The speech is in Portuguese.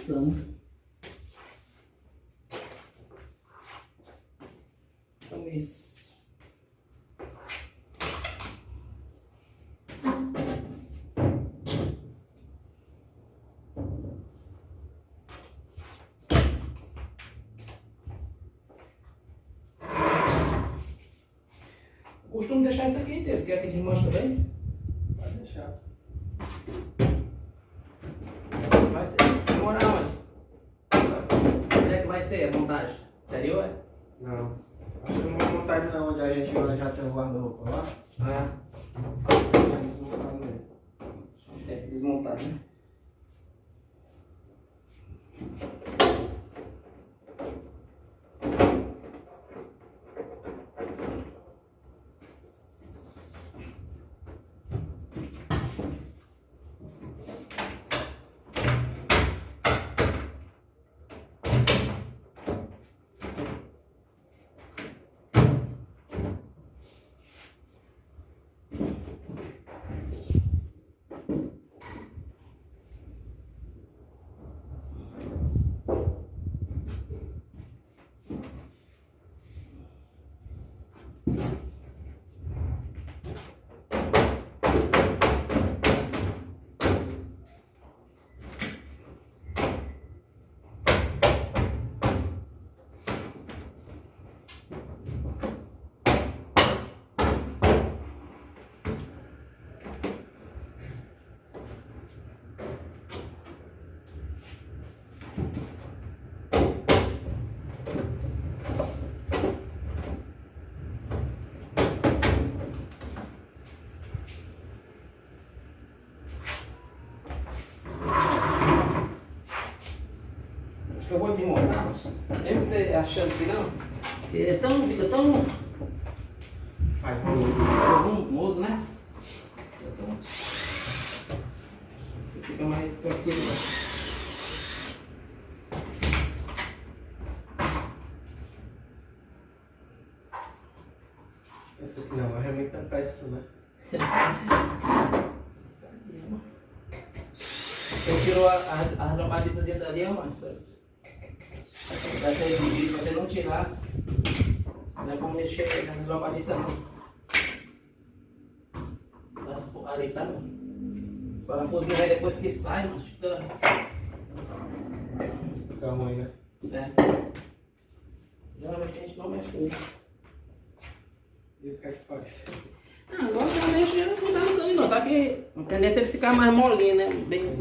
começamos. Então isso. Costumo deixar isso aqui inteiro. Você quer que a gente mostre também? Pode deixar. Vai ser. Morar onde? Onde é que vai ser a montagem? Interior? Não. Acho que não vai montar não, onde a gente já tem o guarda-roupa lá. É. Desmontado mesmo. Tem que desmontar, né? Eu vou desmontar, mas mesmo você achando que não, ele é tão, fica tão volumoso, né? Então, você fica mais tranquilo. Essa aqui não, mas realmente não faz isso, né? Você tirou as lambadiças dali, mano? Vai sair do vídeo, se você não tirar, não é como mexer nessas lambadiças não. Ali, sabe? Os parafusinhos aí depois que sai, mano, fica ruim, né? É. Geralmente a gente não mexe com isso. E o que é que faz? Agora realmente não dá no dano não, só que a tendência é ele ficar mais molinho, né? Bem.